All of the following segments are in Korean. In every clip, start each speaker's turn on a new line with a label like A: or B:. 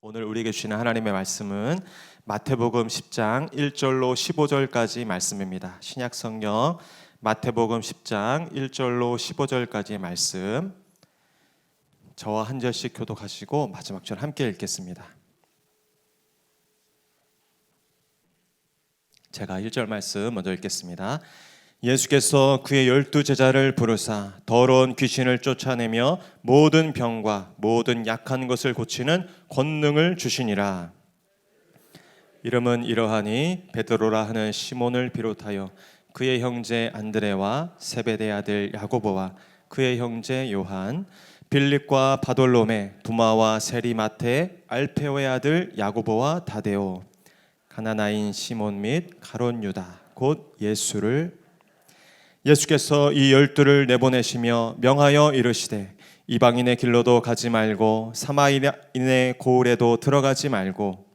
A: 오늘 우리에게 주시는 하나님의 말씀은 마태복음 10장 1절로 15절까지 말씀입니다. 신약성경 마태복음 10장 1절로 15절까지의 말씀, 저와 한 절씩 교독하시고 마지막 절 함께 읽겠습니다. 제가 1절 말씀 먼저 읽겠습니다. 예수께서 그의 12제자를 부르사 더러운 귀신을 쫓아내며 모든 병과 모든 약한 것을 고치는 권능을 주시니라. 이름은 이러하니 베드로라 하는 시몬을 비롯하여 그의 형제 안드레와 세베대 아들 야고보와 그의 형제 요한, 빌립과 바돌로메, 두마와 세리마테, 알페오의 아들 야고보와 다데오, 가나나인 시몬 및 가롯 유다 곧 예수께서 이 12를 내보내시며 명하여 이르시되 이방인의 길로도 가지 말고 사마리아인의 고을에도 들어가지 말고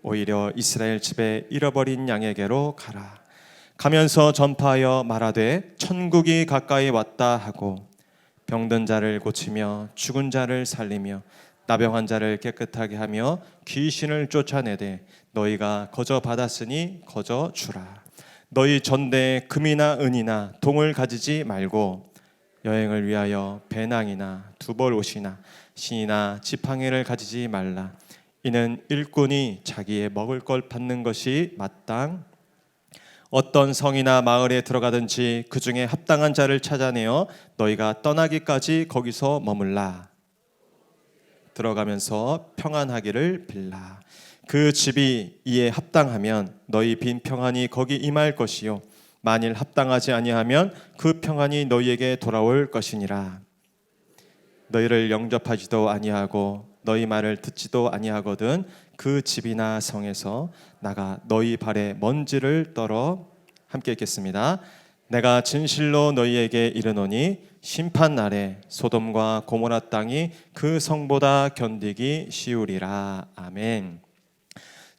A: 오히려 이스라엘 집에 잃어버린 양에게로 가라. 가면서 전파하여 말하되 천국이 가까이 왔다 하고 병든 자를 고치며 죽은 자를 살리며 나병한 자를 깨끗하게 하며 귀신을 쫓아내되 너희가 거저 받았으니 거저 주라. 너희 전대에 금이나 은이나 동을 가지지 말고 여행을 위하여 배낭이나 두벌 옷이나 신이나 지팡이를 가지지 말라. 이는 일꾼이 자기의 먹을 걸 받는 것이 마땅. 어떤 성이나 마을에 들어가든지 그 중에 합당한 자를 찾아내어 너희가 떠나기까지 거기서 머물라. 들어가면서 평안하기를 빌라. 그 집이 이에 합당하면 너희 빈 평안이 거기 임할 것이요 만일 합당하지 아니하면 그 평안이 너희에게 돌아올 것이니라. 너희를 영접하지도 아니하고 너희 말을 듣지도 아니하거든 그 집이나 성에서 나가 너희 발에 먼지를 떨어. 함께 읽겠습니다. 내가 진실로 너희에게 이르노니 심판 날에 소돔과 고모라 땅이 그 성보다 견디기 쉬우리라. 아멘.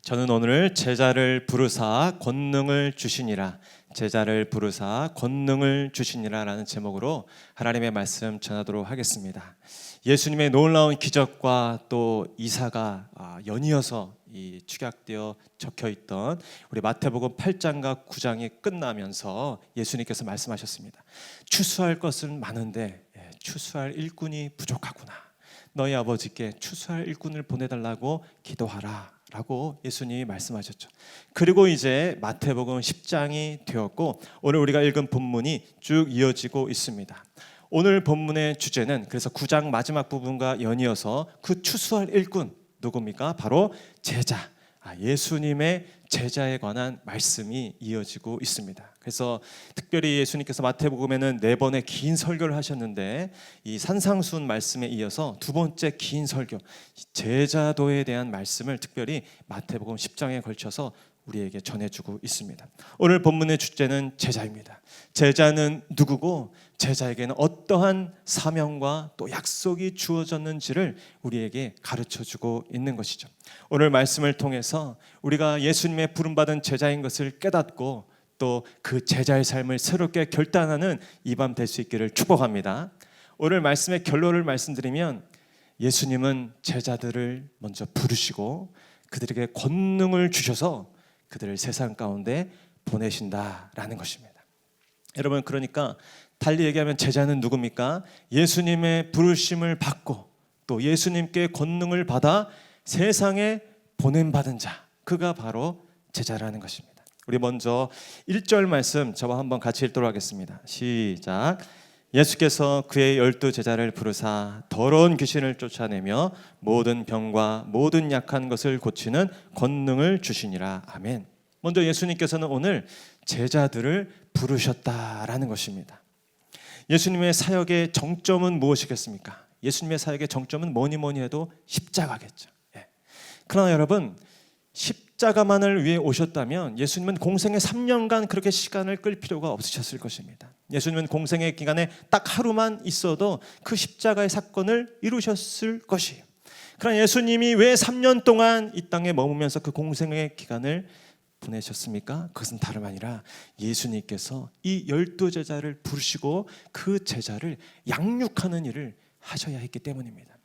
A: 저는 오늘 제자를 부르사 권능을 주시니라, 제자를 부르사 권능을 주시니라 라는 제목으로 하나님의 말씀 전하도록 하겠습니다. 예수님의 놀라운 기적과 또 이사가 연이어서 축약되어 적혀있던 우리 마태복음 8장과 9장이 끝나면서 예수님께서 말씀하셨습니다. 추수할 것은 많은데 추수할 일꾼이 부족하구나. 너희 아버지께 추수할 일꾼을 보내달라고 기도하라 라고 예수님이 말씀하셨죠. 그리고 이제 마태복음 10장이 되었고 오늘 우리가 읽은 본문이 쭉 이어지고 있습니다. 오늘 본문의 주제는 그래서 9장 마지막 부분과 연이어서 그 추수할 일꾼 누굽니까? 바로 제자, 예수님의 제자에 관한 말씀이 이어지고 있습니다. 그래서 특별히 예수님께서 마태복음에는 4번의 긴 설교를 하셨는데 이 산상수훈 말씀에 이어서 두 번째 긴 설교, 제자도에 대한 말씀을 특별히 마태복음 10장에 걸쳐서 우리에게 전해주고 있습니다. 오늘 본문의 주제는 제자입니다. 제자는 누구고 제자에게는 어떠한 사명과 또 약속이 주어졌는지를 우리에게 가르쳐주고 있는 것이죠. 오늘 말씀을 통해서 우리가 예수님의 부름받은 제자인 것을 깨닫고 또 그 제자의 삶을 새롭게 결단하는 이 밤 될 수 있기를 축복합니다. 오늘 말씀의 결론을 말씀드리면 예수님은 제자들을 먼저 부르시고 그들에게 권능을 주셔서 그들을 세상 가운데 보내신다라는 것입니다. 여러분, 그러니까 달리 얘기하면 제자는 누굽니까? 예수님의 부르심을 받고 또 예수님께 권능을 받아 세상에 보냄받은 자, 그가 바로 제자라는 것입니다. 우리 먼저 1절 말씀 저와 한번 같이 읽도록 하겠습니다. 시작. 예수께서 그의 12제자를 부르사 더러운 귀신을 쫓아내며 모든 병과 모든 약한 것을 고치는 권능을 주시니라. 아멘. 먼저 예수님께서는 오늘 제자들을 부르셨다라는 것입니다. 예수님의 사역의 정점은 무엇이겠습니까? 예수님의 사역의 정점은 뭐니 해도 십자가겠죠. 그러나 여러분, 십자가만을 위해 오셨다면 예수님은 공생의 3년간 그렇게 시간을 끌 필요가 없으셨을 것입니다. 예수님은 공생의 기간에 딱 하루만 있어도 그 십자가의 사건을 이루셨을 것이에요. 그러나 예수님이 왜 3년 동안 이 땅에 머무면서 그 공생의 기간을 보내셨습니까? 그것은 다름 아니라 예수님께서 이 12제자를 부르시고 그 제자를 양육하는 일을 하셔야 했기 때문입니다.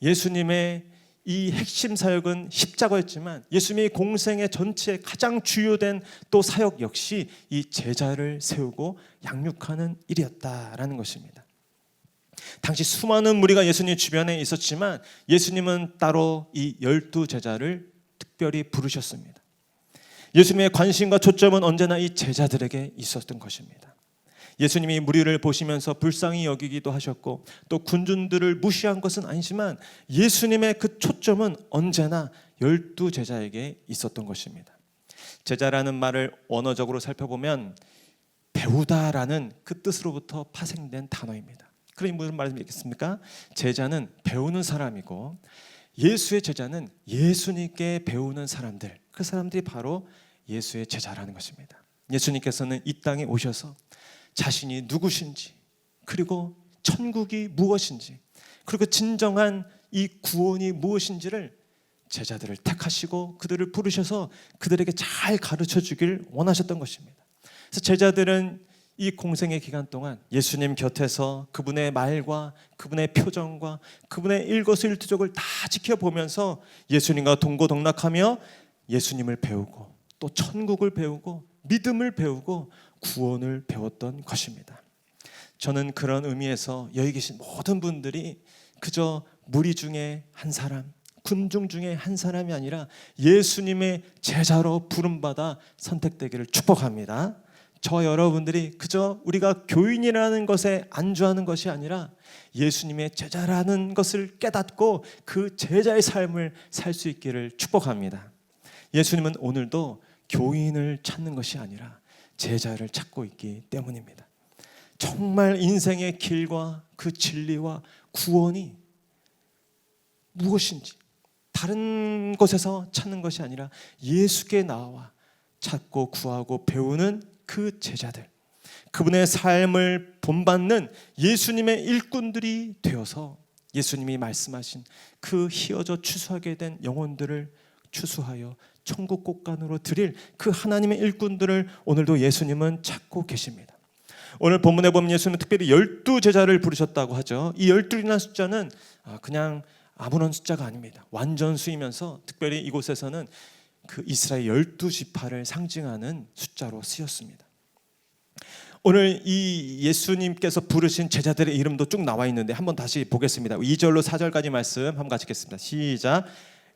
A: 예수님의 이 핵심 사역은 십자가였지만 예수님의 공생의 전체에 가장 주요된 또 사역 역시 이 제자를 세우고 양육하는 일이었다라는 것입니다. 당시 수많은 무리가 예수님 주변에 있었지만 예수님은 따로 이 12제자를 특별히 부르셨습니다. 예수님의 관심과 초점은 언제나 이 제자들에게 있었던 것입니다. 예수님이 무리를 보시면서 불쌍히 여기기도 하셨고 또 군중들을 무시한 것은 아니지만 예수님의 그 초점은 언제나 12제자에게 있었던 것입니다. 제자라는 말을 원어적으로 살펴보면 배우다라는 그 뜻으로부터 파생된 단어입니다. 그러니 무슨 말이겠습니까? 제자는 배우는 사람이고 예수의 제자는 예수님께 배우는 사람들, 그 사람들이 바로 예수의 제자라는 것입니다. 예수님께서는 이 땅에 오셔서 자신이 누구신지, 그리고 천국이 무엇인지, 그리고 진정한 이 구원이 무엇인지를 제자들을 택하시고 그들을 부르셔서 그들에게 잘 가르쳐 주길 원하셨던 것입니다. 그래서 제자들은 이 공생의 기간 동안 예수님 곁에서 그분의 말과 그분의 표정과 그분의 일거수일투족을 다 지켜보면서 예수님과 동고동락하며 예수님을 배우고 또 천국을 배우고 믿음을 배우고 구원을 배웠던 것입니다. 저는 그런 의미에서 여기 계신 모든 분들이 그저 무리 중에 한 사람, 군중 중에 한 사람이 아니라 예수님의 제자로 부름받아 선택되기를 축복합니다. 저 여러분들이 그저 우리가 교인이라는 것에 안주하는 것이 아니라 예수님의 제자라는 것을 깨닫고 그 제자의 삶을 살 수 있기를 축복합니다. 예수님은 오늘도 교인을 찾는 것이 아니라 제자를 찾고 있기 때문입니다. 정말 인생의 길과 그 진리와 구원이 무엇인지 다른 곳에서 찾는 것이 아니라 예수께 나와 찾고 구하고 배우는 그 제자들, 그분의 삶을 본받는 예수님의 일꾼들이 되어서 예수님이 말씀하신 그 희어져 추수하게 된 영혼들을 추수하여 천국 곳간으로 드릴 그 하나님의 일꾼들을 오늘도 예수님은 찾고 계십니다. 오늘 본문에 보면 예수님은 특별히 12제자를 부르셨다고 하죠. 이 12이라는 숫자는 그냥 아무런 숫자가 아닙니다. 완전수이면서 특별히 이곳에서는 그 이스라엘 12지파를 상징하는 숫자로 쓰였습니다. 오늘 이 예수님께서 부르신 제자들의 이름도 쭉 나와 있는데 한번 다시 보겠습니다. 2절로 4절까지 말씀 한번 같이 읽겠습니다. 시작.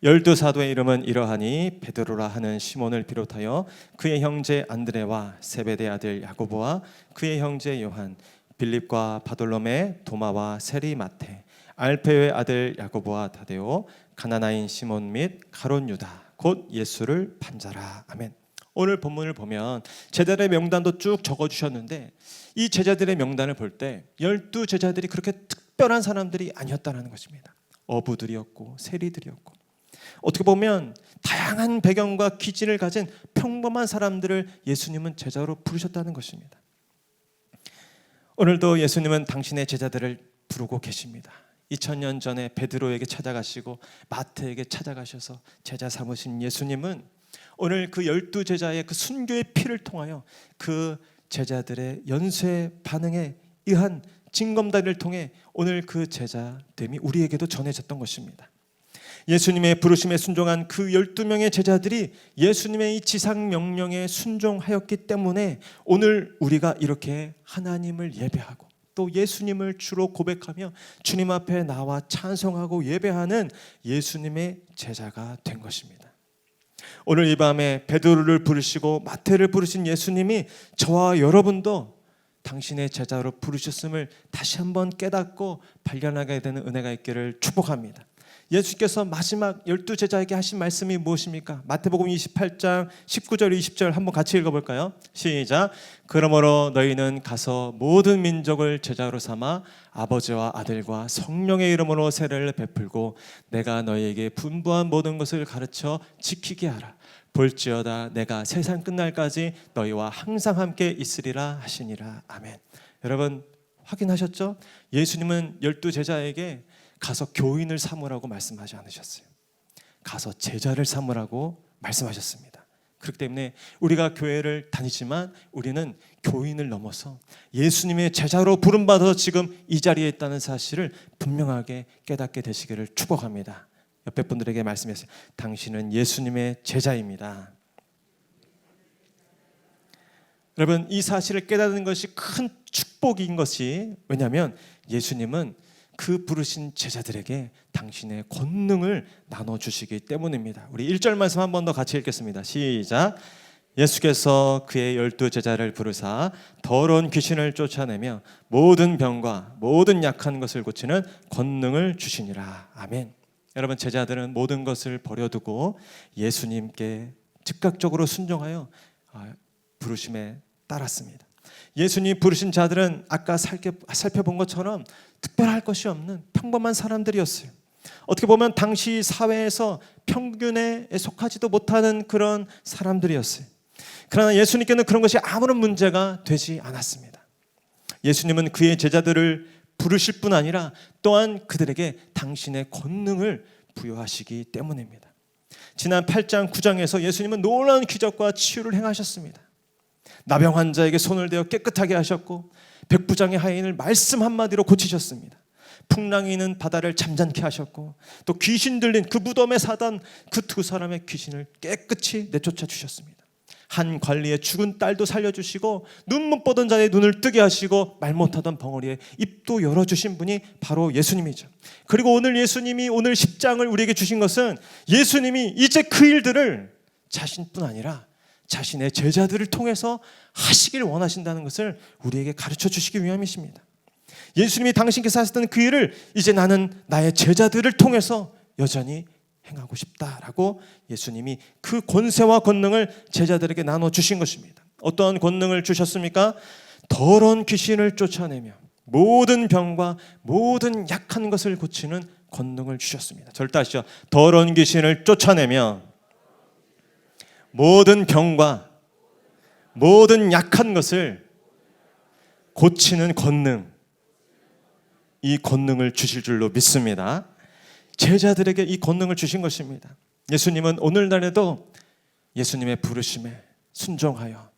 A: 12사도의 이름은 이러하니 베드로라 하는 시몬을 비롯하여 그의 형제 안드레와 세베대 아들 야고보와 그의 형제 요한, 빌립과 바돌로메, 도마와 세리 마테, 알페의 아들 야고보와 다데오, 가나나인 시몬 및 가롯 유다, 곧 예수를 판자라. 아멘. 오늘 본문을 보면 제자들의 명단도 쭉 적어주셨는데 이 제자들의 명단을 볼 때 12제자들이 그렇게 특별한 사람들이 아니었다는 것입니다. 어부들이었고 세리들이었고 어떻게 보면 다양한 배경과 기질을 가진 평범한 사람들을 예수님은 제자로 부르셨다는 것입니다. 오늘도 예수님은 당신의 제자들을 부르고 계십니다. 2000년 전에 베드로에게 찾아가시고 마태에게 찾아가셔서 제자 삼으신 예수님은 오늘 그 12제자의 그 순교의 피를 통하여 그 제자들의 연쇄 반응에 의한 징검다리를 통해 오늘 그 제자됨이 우리에게도 전해졌던 것입니다. 예수님의 부르심에 순종한 그 12명의 제자들이 예수님의 이 지상 명령에 순종하였기 때문에 오늘 우리가 이렇게 하나님을 예배하고 또 예수님을 주로 고백하며 주님 앞에 나와 찬송하고 예배하는 예수님의 제자가 된 것입니다. 오늘 이 밤에 베드로를 부르시고 마태를 부르신 예수님이 저와 여러분도 당신의 제자로 부르셨음을 다시 한번 깨닫고 발견하게 되는 은혜가 있기를 축복합니다. 예수께서 마지막 12제자에게 하신 말씀이 무엇입니까? 마태복음 28장 19절 20절 한번 같이 읽어볼까요? 시작. 그러므로 너희는 가서 모든 민족을 제자로 삼아 아버지와 아들과 성령의 이름으로 세례를 베풀고 내가 너희에게 분부한 모든 것을 가르쳐 지키게 하라. 볼지어다 내가 세상 끝날까지 너희와 항상 함께 있으리라 하시니라. 아멘. 여러분 확인하셨죠? 예수님은 12제자에게 가서 교인을 삼으라고 말씀하지 않으셨어요. 가서 제자를 삼으라고 말씀하셨습니다. 그렇기 때문에 우리가 교회를 다니지만 우리는 교인을 넘어서 예수님의 제자로 부름받아서 지금 이 자리에 있다는 사실을 분명하게 깨닫게 되시기를 축복합니다. 옆에 분들에게 말씀했어요. 당신은 예수님의 제자입니다. 여러분, 이 사실을 깨닫는 것이 큰 축복인 것이, 왜냐하면 예수님은 그 부르신 제자들에게 당신의 권능을 나눠주시기 때문입니다. 우리 1절 말씀 한 번 더 같이 읽겠습니다. 시작. 예수께서 그의 12 제자를 부르사 더러운 귀신을 쫓아내며 모든 병과 모든 약한 것을 고치는 권능을 주시니라. 아멘. 여러분, 제자들은 모든 것을 버려두고 예수님께 즉각적으로 순종하여 부르심에 따랐습니다. 예수님 부르신 자들은 아까 살펴본 것처럼 특별할 것이 없는 평범한 사람들이었어요. 어떻게 보면 당시 사회에서 평균에 속하지도 못하는 그런 사람들이었어요. 그러나 예수님께는 그런 것이 아무런 문제가 되지 않았습니다. 예수님은 그의 제자들을 부르실 뿐 아니라 또한 그들에게 당신의 권능을 부여하시기 때문입니다. 지난 8장 9장에서 예수님은 놀라운 기적과 치유를 행하셨습니다. 나병 환자에게 손을 대어 깨끗하게 하셨고, 백부장의 하인을 말씀 한마디로 고치셨습니다. 풍랑이 있는 바다를 잠잠케 하셨고, 또 귀신 들린 그 무덤에 사던 그 2사람의 귀신을 깨끗이 내쫓아 주셨습니다. 한 관리의 죽은 딸도 살려주시고, 눈 못 보던 자의 눈을 뜨게 하시고, 말 못하던 벙어리의 입도 열어주신 분이 바로 예수님이죠. 그리고 오늘 예수님이 오늘 10장을 우리에게 주신 것은 예수님이 이제 그 일들을 자신뿐 아니라 자신의 제자들을 통해서 하시길 원하신다는 것을 우리에게 가르쳐 주시기 위함이십니다. 예수님이 당신께서 하셨던 그 일을 이제 나는 나의 제자들을 통해서 여전히 행하고 싶다라고 예수님이 그 권세와 권능을 제자들에게 나눠주신 것입니다. 어떠한 권능을 주셨습니까? 더러운 귀신을 쫓아내며 모든 병과 모든 약한 것을 고치는 권능을 주셨습니다. 절대 하시죠. 더러운 귀신을 쫓아내며 모든 병과 모든 약한 것을 고치는 권능, 이 권능을 주실 줄로 믿습니다. 제자들에게 이 권능을 주신 것입니다. 예수님은 오늘날에도 예수님의 부르심에 순종하여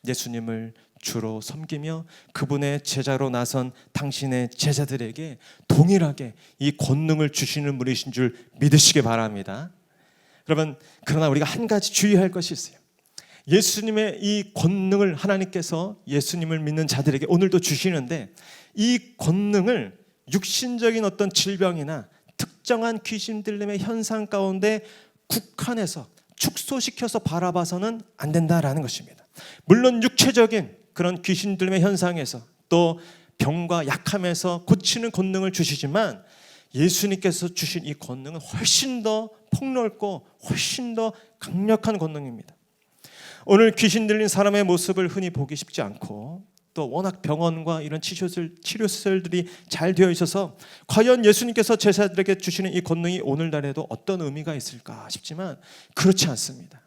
A: 예수님을 주로 섬기며 그분의 제자로 나선 당신의 제자들에게 동일하게 이 권능을 주시는 분이신 줄 믿으시기 바랍니다. 여러분, 그러나 우리가 한 가지 주의할 것이 있어요. 예수님의 이 권능을 하나님께서 예수님을 믿는 자들에게 오늘도 주시는데, 이 권능을 육신적인 어떤 질병이나 특정한 귀신 들림의 현상 가운데 국한해서 축소시켜서 바라봐서는 안 된다라는 것입니다. 물론 육체적인 그런 귀신 들림의 현상에서 또 병과 약함에서 고치는 권능을 주시지만, 예수님께서 주신 이 권능은 훨씬 더 폭넓고 훨씬 더 강력한 권능입니다. 오늘 귀신 들린 사람의 모습을 흔히 보기 쉽지 않고, 또 워낙 병원과 이런 치료시설들이 잘 되어 있어서 과연 예수님께서 제자들에게 주시는 이 권능이 오늘날에도 어떤 의미가 있을까 싶지만 그렇지 않습니다.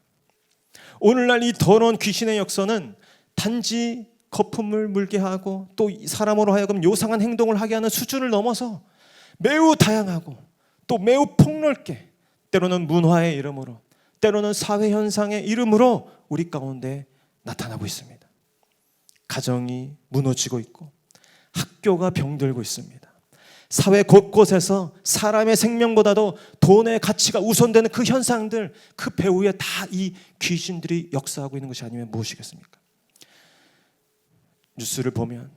A: 오늘날 이 더러운 귀신의 역사는 단지 거품을 물게 하고 또 사람으로 하여금 요상한 행동을 하게 하는 수준을 넘어서 매우 다양하고 또 매우 폭넓게, 때로는 문화의 이름으로, 때로는 사회현상의 이름으로 우리 가운데 나타나고 있습니다. 가정이 무너지고 있고 학교가 병들고 있습니다. 사회 곳곳에서 사람의 생명보다도 돈의 가치가 우선되는 그 현상들, 그 배후에 다 이 귀신들이 역사하고 있는 것이 아니면 무엇이겠습니까? 뉴스를 보면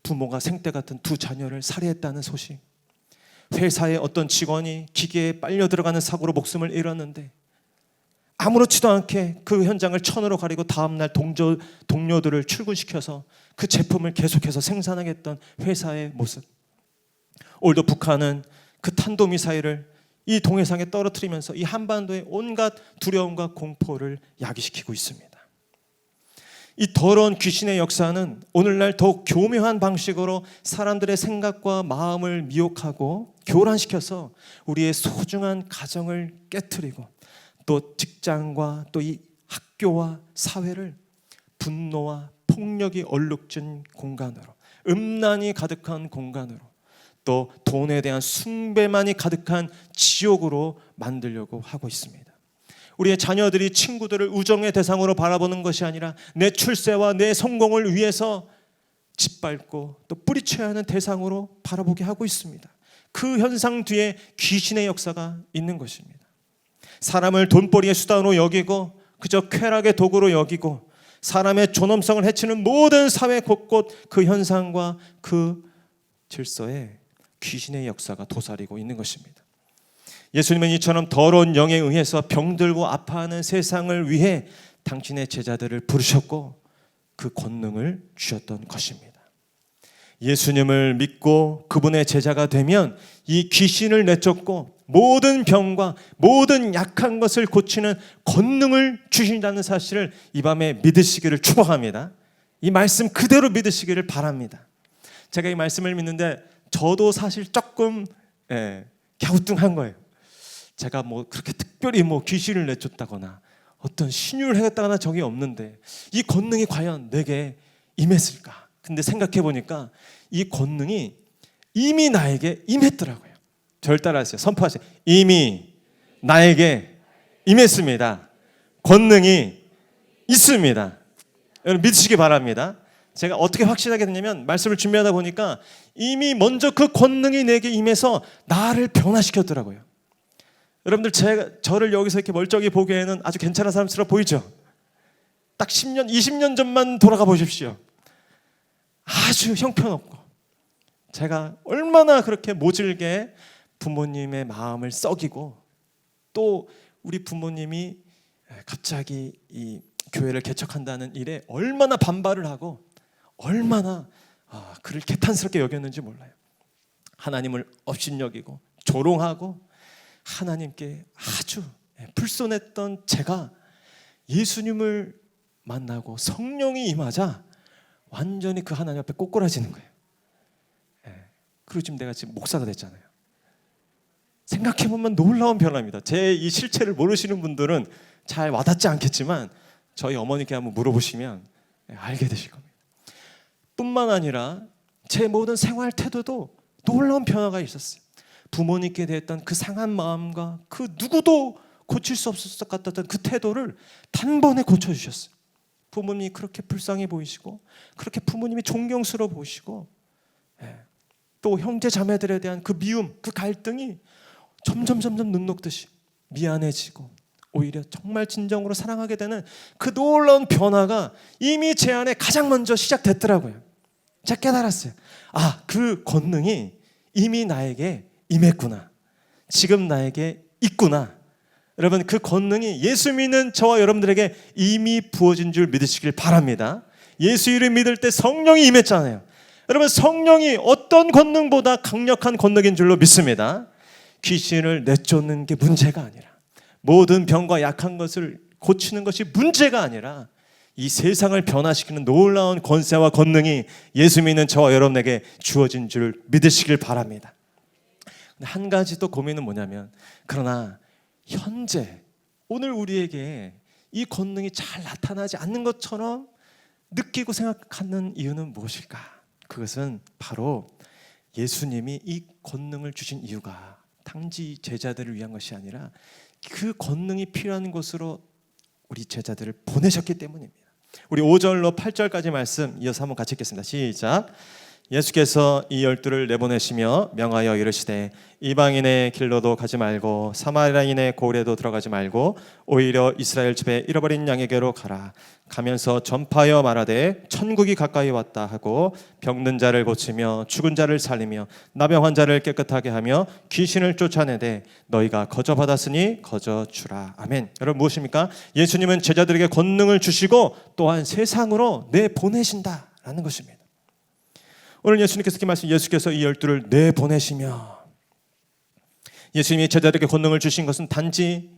A: 부모가 생떼 같은 2 자녀를 살해했다는 소식, 회사의 어떤 직원이 기계에 빨려 들어가는 사고로 목숨을 잃었는데 아무렇지도 않게 그 현장을 천으로 가리고 다음날 동료들을 출근시켜서 그 제품을 계속해서 생산하겠던 회사의 모습. 오늘도 북한은 그 탄도미사일을 이 동해상에 떨어뜨리면서 이 한반도의 온갖 두려움과 공포를 야기시키고 있습니다. 이 더러운 귀신의 역사는 오늘날 더욱 교묘한 방식으로 사람들의 생각과 마음을 미혹하고 교란시켜서 우리의 소중한 가정을 깨트리고 또 직장과 또 이 학교와 사회를 분노와 폭력이 얼룩진 공간으로, 음란이 가득한 공간으로, 또 돈에 대한 숭배만이 가득한 지옥으로 만들려고 하고 있습니다. 우리의 자녀들이 친구들을 우정의 대상으로 바라보는 것이 아니라 내 출세와 내 성공을 위해서 짓밟고 또 뿌리쳐야 하는 대상으로 바라보게 하고 있습니다. 그 현상 뒤에 귀신의 역사가 있는 것입니다. 사람을 돈벌이의 수단으로 여기고 그저 쾌락의 도구로 여기고 사람의 존엄성을 해치는 모든 사회 곳곳 그 현상과 그 질서에 귀신의 역사가 도사리고 있는 것입니다. 예수님은 이처럼 더러운 영에 의해서 병들고 아파하는 세상을 위해 당신의 제자들을 부르셨고 그 권능을 주셨던 것입니다. 예수님을 믿고 그분의 제자가 되면 이 귀신을 내쫓고 모든 병과 모든 약한 것을 고치는 권능을 주신다는 사실을 이 밤에 믿으시기를 축복합니다. 이 말씀 그대로 믿으시기를 바랍니다. 제가 이 말씀을 믿는데 저도 사실 조금 갸우뚱한 거예요. 제가 그렇게 특별히 귀신을 내쫓다거나 어떤 신유를 행했다거나 적이 없는데 이 권능이 과연 내게 임했을까? 근데 생각해 보니까 이 권능이 이미 나에게 임했더라고요. 저를 따라하세요. 선포하세요. 이미 나에게 임했습니다. 권능이 있습니다. 여러분 믿으시기 바랍니다. 제가 어떻게 확신하게 됐냐면 말씀을 준비하다 보니까 이미 먼저 그 권능이 내게 임해서 나를 변화시켰더라고요. 여러분들 저를 여기서 이렇게 멀쩡히 보기에는 아주 괜찮은 사람처럼 보이죠? 딱 10년, 20년 전만 돌아가 보십시오. 아주 형편없고 제가 얼마나 그렇게 모질게 부모님의 마음을 썩이고 또 우리 부모님이 갑자기 이 교회를 개척한다는 일에 얼마나 반발을 하고 얼마나 그를 개탄스럽게 여겼는지 몰라요. 하나님을 업신여기고 조롱하고 하나님께 아주 불손했던 제가 예수님을 만나고 성령이 임하자 완전히 그 하나님 앞에 꼬꾸라지는 거예요. 그리고 지금 내가 목사가 됐잖아요. 생각해보면 놀라운 변화입니다. 제 이 실체를 모르시는 분들은 잘 와닿지 않겠지만 저희 어머니께 한번 물어보시면 알게 되실 겁니다. 뿐만 아니라 제 모든 생활 태도도 놀라운 변화가 있었어요. 부모님께 대했던 그 상한 마음과 그 누구도 고칠 수 없을 것 같았던 그 태도를 단번에 고쳐주셨어요. 부모님이 그렇게 불쌍해 보이시고 그렇게 부모님이 존경스러워 보이시고 또 형제 자매들에 대한 그 미움, 그 갈등이 점점 눈 녹듯이 미안해지고 오히려 정말 진정으로 사랑하게 되는 그 놀라운 변화가 이미 제 안에 가장 먼저 시작됐더라고요. 제가 깨달았어요. 그 권능이 이미 나에게 임했구나. 지금 나에게 있구나. 여러분 그 권능이 예수 믿는 저와 여러분들에게 이미 부어진 줄 믿으시길 바랍니다. 예수 이름 믿을 때 성령이 임했잖아요. 여러분 성령이 어떤 권능보다 강력한 권능인 줄로 믿습니다. 귀신을 내쫓는 게 문제가 아니라 모든 병과 약한 것을 고치는 것이 문제가 아니라 이 세상을 변화시키는 놀라운 권세와 권능이 예수 믿는 저와 여러분에게 주어진 줄 믿으시길 바랍니다. 한 가지 또 고민은 뭐냐면 그러나 현재 오늘 우리에게 이 권능이 잘 나타나지 않는 것처럼 느끼고 생각하는 이유는 무엇일까? 그것은 바로 예수님이 이 권능을 주신 이유가 단지 제자들을 위한 것이 아니라 그 권능이 필요한 곳으로 우리 제자들을 보내셨기 때문입니다. 우리 5절로 8절까지 말씀 이어서 한번 같이 읽겠습니다. 시작. 예수께서 이 12를 내보내시며 명하여 이르시되 이방인의 길로도 가지 말고 사마리아인의 고을에도 들어가지 말고 오히려 이스라엘 집에 잃어버린 양에게로 가라. 가면서 전파하여 말하되 천국이 가까이 왔다 하고 병든 자를 고치며 죽은 자를 살리며 나병 환자를 깨끗하게 하며 귀신을 쫓아내되 너희가 거저 받았으니 거저 주라. 아멘. 여러분 무엇입니까? 예수님은 제자들에게 권능을 주시고 또한 세상으로 내보내신다라는 것입니다. 오늘 예수님께서 이렇게 말씀, 예수께서 이 12를 내보내시며 예수님이 제자들에게 권능을 주신 것은 단지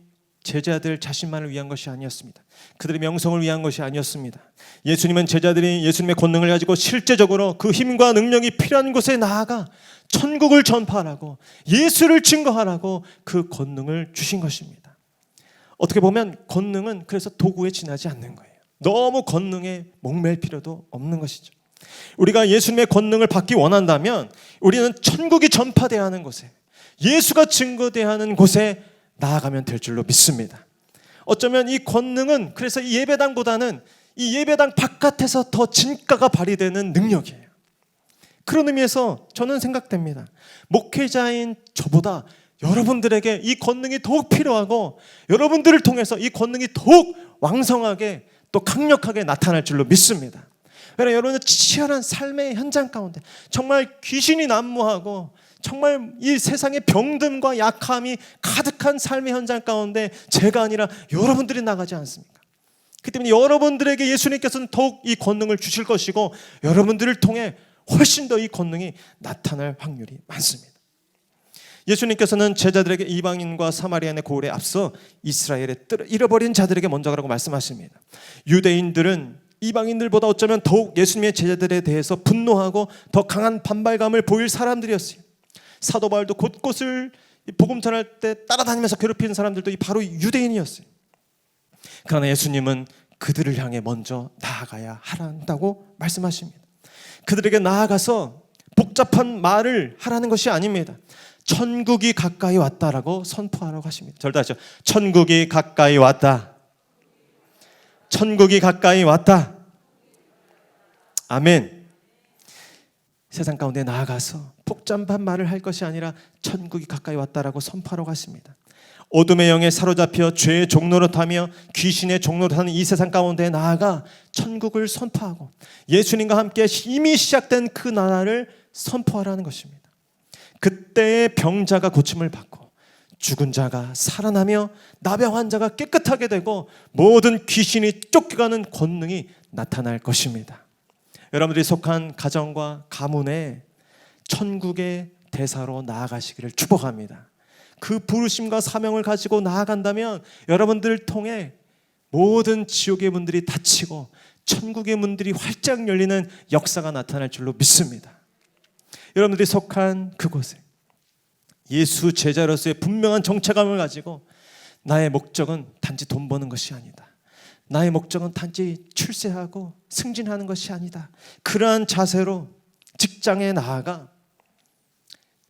A: 제자들 자신만을 위한 것이 아니었습니다. 그들의 명성을 위한 것이 아니었습니다. 예수님은 제자들이 예수님의 권능을 가지고 실제적으로 그 힘과 능력이 필요한 곳에 나아가 천국을 전파하라고 예수를 증거하라고 그 권능을 주신 것입니다. 어떻게 보면 권능은 그래서 도구에 지나지 않는 거예요. 너무 권능에 목맬 필요도 없는 것이죠. 우리가 예수님의 권능을 받기 원한다면 우리는 천국이 전파되어야 하는 곳에 예수가 증거되어야 하는 곳에 나아가면 될 줄로 믿습니다. 어쩌면 이 권능은 그래서 이 예배당보다는 이 예배당 바깥에서 더 진가가 발휘되는 능력이에요. 그런 의미에서 저는 생각됩니다. 목회자인 저보다 여러분들에게 이 권능이 더욱 필요하고 여러분들을 통해서 이 권능이 더욱 왕성하게 또 강력하게 나타날 줄로 믿습니다. 왜냐하면 여러분은 치열한 삶의 현장 가운데 정말 귀신이 난무하고 정말 이 세상의 병듦과 약함이 가득한 삶의 현장 가운데 제가 아니라 여러분들이 나가지 않습니까? 그렇기 때문에 여러분들에게 예수님께서는 더욱 이 권능을 주실 것이고 여러분들을 통해 훨씬 더 이 권능이 나타날 확률이 많습니다. 예수님께서는 제자들에게 이방인과 사마리아인의 고울에 앞서 이스라엘의 잃어버린 자들에게 먼저 가라고 말씀하십니다. 유대인들은 이방인들보다 어쩌면 더욱 예수님의 제자들에 대해서 분노하고 더 강한 반발감을 보일 사람들이었어요. 사도 바울도 곳곳을 복음 전할 때 따라다니면서 괴롭히는 사람들도 바로 유대인이었어요. 그러나 예수님은 그들을 향해 먼저 나아가야 한다고 말씀하십니다. 그들에게 나아가서 복잡한 말을 하라는 것이 아닙니다. 천국이 가까이 왔다라고 선포하라고 하십니다. 저를 다시요. 천국이 가까이 왔다. 천국이 가까이 왔다. 아멘. 세상 가운데 나아가서 복잡한 말을 할 것이 아니라 천국이 가까이 왔다라고 선포하라고 하십니다. 어둠의 영에 사로잡혀 죄의 종로로 타며 귀신의 종로로 타는 이 세상 가운데 나아가 천국을 선포하고 예수님과 함께 이미 시작된 그 나라를 선포하라는 것입니다. 그때의 병자가 고침을 받고 죽은 자가 살아나며 나병 환자가 깨끗하게 되고 모든 귀신이 쫓겨가는 권능이 나타날 것입니다. 여러분들이 속한 가정과 가문에 천국의 대사로 나아가시기를 축복합니다. 그 부르심과 사명을 가지고 나아간다면 여러분들을 통해 모든 지옥의 문들이 닫히고 천국의 문들이 활짝 열리는 역사가 나타날 줄로 믿습니다. 여러분들이 속한 그곳에 예수 제자로서의 분명한 정체감을 가지고 나의 목적은 단지 돈 버는 것이 아니다. 나의 목적은 단지 출세하고 승진하는 것이 아니다. 그러한 자세로 직장에 나아가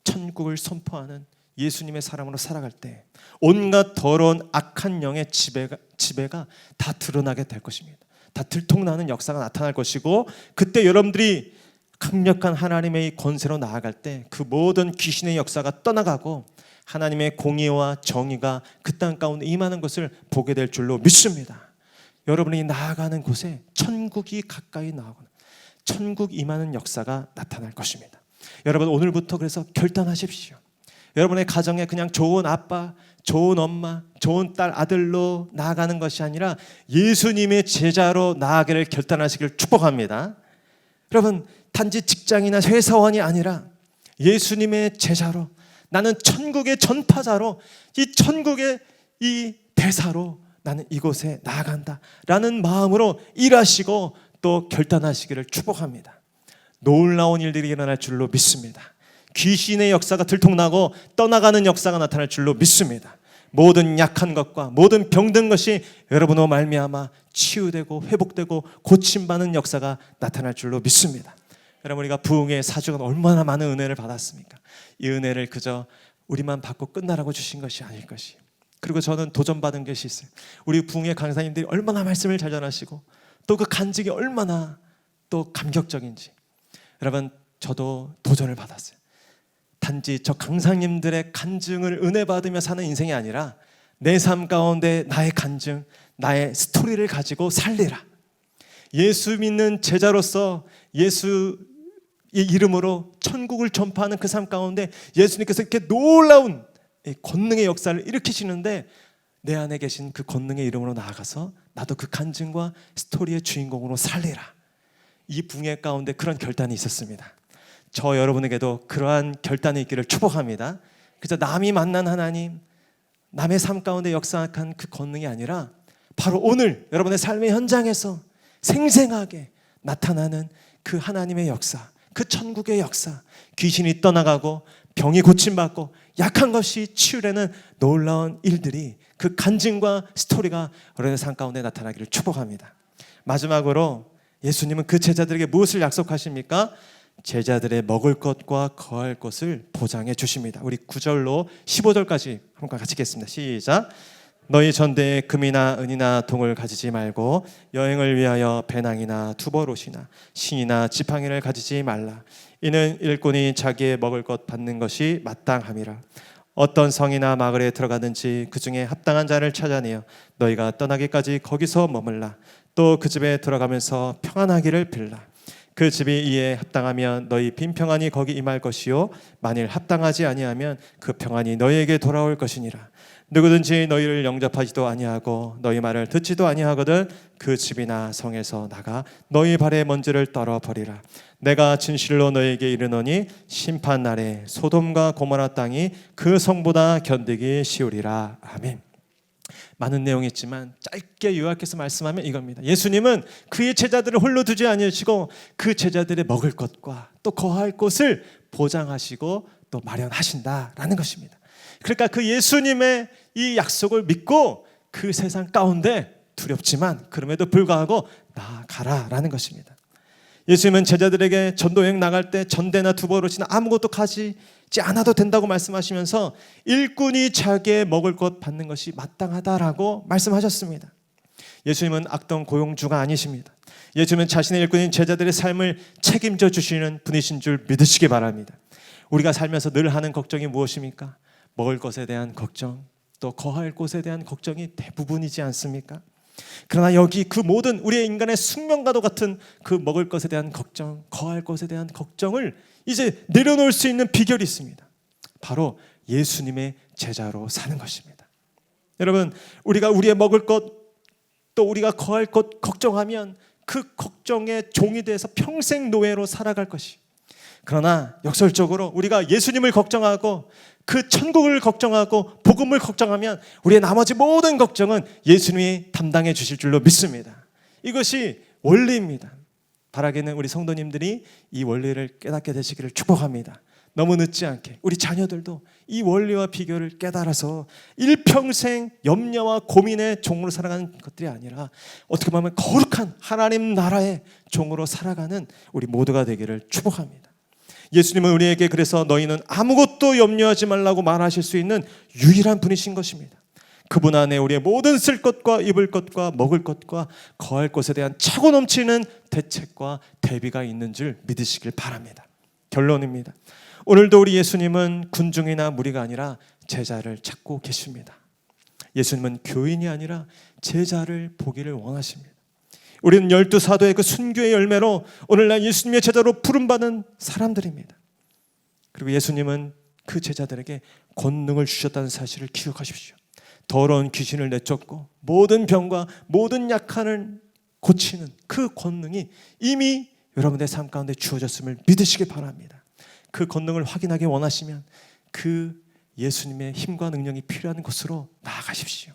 A: 천국을 선포하는 예수님의 사람으로 살아갈 때 온갖 더러운 악한 영의 지배가 다 드러나게 될 것입니다. 다 들통나는 역사가 나타날 것이고 그때 여러분들이 강력한 하나님의 권세로 나아갈 때 그 모든 귀신의 역사가 떠나가고 하나님의 공의와 정의가 그 땅 가운데 임하는 것을 보게 될 줄로 믿습니다. 여러분이 나아가는 곳에 천국이 가까이 나오고 천국 임하는 역사가 나타날 것입니다. 여러분 오늘부터 그래서 결단하십시오. 여러분의 가정에 그냥 좋은 아빠, 좋은 엄마, 좋은 딸, 아들로 나아가는 것이 아니라 예수님의 제자로 나아가기를 결단하시기를 축복합니다. 여러분 단지 직장이나 회사원이 아니라 예수님의 제자로 나는 천국의 전파자로 이 천국의 이 대사로 나는 이곳에 나아간다 라는 마음으로 일하시고 또 결단하시기를 축복합니다. 놀라운 일들이 일어날 줄로 믿습니다. 귀신의 역사가 들통나고 떠나가는 역사가 나타날 줄로 믿습니다. 모든 약한 것과 모든 병든 것이 여러분으로 말미암아 치유되고 회복되고 고침받는 역사가 나타날 줄로 믿습니다. 여러분 우리가 부흥의 사주가 얼마나 많은 은혜를 받았습니까? 이 은혜를 그저 우리만 받고 끝나라고 주신 것이 아닐 것이에요. 그리고 저는 도전받은 것이 있어요. 우리 부흥의 강사님들이 얼마나 말씀을 잘 전하시고 또 그 간증이 얼마나 또 감격적인지 여러분 저도 도전을 받았어요. 단지 저 강사님들의 간증을 은혜 받으며 사는 인생이 아니라 내 삶 가운데 나의 간증, 나의 스토리를 가지고 살리라. 예수 믿는 제자로서 예수의 이름으로 천국을 전파하는 그 삶 가운데 예수님께서 이렇게 놀라운 권능의 역사를 일으키시는데 내 안에 계신 그 권능의 이름으로 나아가서 나도 그 간증과 스토리의 주인공으로 살리라. 이 붕괴 가운데 그런 결단이 있었습니다. 저 여러분에게도 그러한 결단이 있기를 축복합니다. 그래서 남이 만난 하나님, 남의 삶 가운데 역사한 그 권능이 아니라 바로 오늘 여러분의 삶의 현장에서 생생하게 나타나는 그 하나님의 역사, 그 천국의 역사, 귀신이 떠나가고 병이 고침받고 약한 것이 치유되는 놀라운 일들이 그 간증과 스토리가 여러분의 삶 가운데 나타나기를 축복합니다. 마지막으로 예수님은 그 제자들에게 무엇을 약속하십니까? 제자들의 먹을 것과 거할 것을 보장해 주십니다. 우리 9절로 15절까지 한번 같이 읽겠습니다. 시작. 너희 전대에 금이나 은이나 동을 가지지 말고 여행을 위하여 배낭이나 두벌옷이나 신이나 지팡이를 가지지 말라. 이는 일꾼이 자기의 먹을 것 받는 것이 마땅함이라. 어떤 성이나 마을에 들어가든지 그 중에 합당한 자를 찾아내어 너희가 떠나기까지 거기서 머물라. 또 그 집에 들어가면서 평안하기를 빌라. 그 집이 이에 합당하면 너희 빈 평안이 거기 임할 것이요 만일 합당하지 아니하면 그 평안이 너희에게 돌아올 것이니라. 누구든지 너희를 영접하지도 아니하고 너희 말을 듣지도 아니하거든 그 집이나 성에서 나가 너희 발의 먼지를 떨어버리라. 내가 진실로 너희에게 이르노니 심판 날에 소돔과 고모라 땅이 그 성보다 견디기 쉬우리라. 아멘. 많은 내용이 있지만 짧게 요약해서 말씀하면 이겁니다. 예수님은 그의 제자들을 홀로 두지 아니하시고 그 제자들의 먹을 것과 또 거할 곳을 보장하시고 또 마련하신다라는 것입니다. 그러니까 그 예수님의 이 약속을 믿고 그 세상 가운데 두렵지만 그럼에도 불구하고 나아가라라는 것입니다. 예수님은 제자들에게 전도여행 나갈 때 전대나 두버릇이나 아무것도 가지지 않아도 된다고 말씀하시면서 일꾼이 자기의 먹을 것 받는 것이 마땅하다라고 말씀하셨습니다. 예수님은 악동 고용주가 아니십니다. 예수님은 자신의 일꾼인 제자들의 삶을 책임져 주시는 분이신 줄 믿으시기 바랍니다. 우리가 살면서 늘 하는 걱정이 무엇입니까? 먹을 것에 대한 걱정, 또 거할 곳에 대한 걱정이 대부분이지 않습니까? 그러나 여기 그 모든 우리의 인간의 숙명과도 같은 그 먹을 것에 대한 걱정, 거할 것에 대한 걱정을 이제 내려놓을 수 있는 비결이 있습니다. 바로 예수님의 제자로 사는 것입니다. 여러분, 우리가 우리의 먹을 것, 또 우리가 거할 것 걱정하면 그 걱정의 종이 돼서 평생 노예로 살아갈 것이. 그러나 역설적으로 우리가 예수님을 걱정하고 그 천국을 걱정하고 복음을 걱정하면 우리의 나머지 모든 걱정은 예수님이 담당해 주실 줄로 믿습니다. 이것이 원리입니다. 바라기는 우리 성도님들이 이 원리를 깨닫게 되시기를 축복합니다. 너무 늦지 않게 우리 자녀들도 이 원리와 비결을 깨달아서 일평생 염려와 고민의 종으로 살아가는 것들이 아니라 어떻게 보면 거룩한 하나님 나라의 종으로 살아가는 우리 모두가 되기를 축복합니다. 예수님은 우리에게 그래서 너희는 아무것도 염려하지 말라고 말하실 수 있는 유일한 분이신 것입니다. 그분 안에 우리의 모든 쓸 것과 입을 것과 먹을 것과 거할 것에 대한 차고 넘치는 대책과 대비가 있는 줄 믿으시길 바랍니다. 결론입니다. 오늘도 우리 예수님은 군중이나 무리가 아니라 제자를 찾고 계십니다. 예수님은 교인이 아니라 제자를 보기를 원하십니다. 우리는 12사도의 그 순교의 열매로 오늘날 예수님의 제자로 부름받은 사람들입니다. 그리고 예수님은 그 제자들에게 권능을 주셨다는 사실을 기억하십시오. 더러운 귀신을 내쫓고 모든 병과 모든 약한을 고치는 그 권능이 이미 여러분의 삶 가운데 주어졌음을 믿으시기 바랍니다. 그 권능을 확인하기 원하시면 그 예수님의 힘과 능력이 필요한 곳으로 나아가십시오.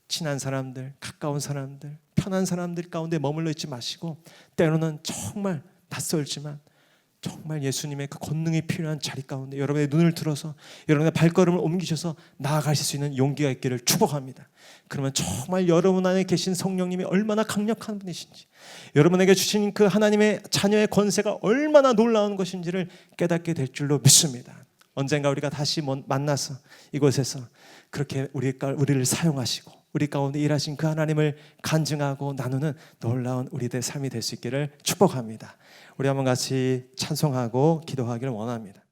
A: 친한 사람들, 가까운 사람들, 편한 사람들 가운데 머물러 있지 마시고 때로는 정말 낯설지만 정말 예수님의 그 권능이 필요한 자리 가운데 여러분의 눈을 들어서 여러분의 발걸음을 옮기셔서 나아가실 수 있는 용기가 있기를 축복합니다. 그러면 정말 여러분 안에 계신 성령님이 얼마나 강력한 분이신지, 여러분에게 주신 그 하나님의 자녀의 권세가 얼마나 놀라운 것인지를 깨닫게 될 줄로 믿습니다. 언젠가 우리가 다시 만나서 이곳에서 그렇게 우리를 사용하시고 우리 가운데 일하신 그 하나님을 간증하고 나누는 놀라운 우리들의 삶이 될 수 있기를 축복합니다. 우리 한번 같이 찬송하고 기도하기를 원합니다.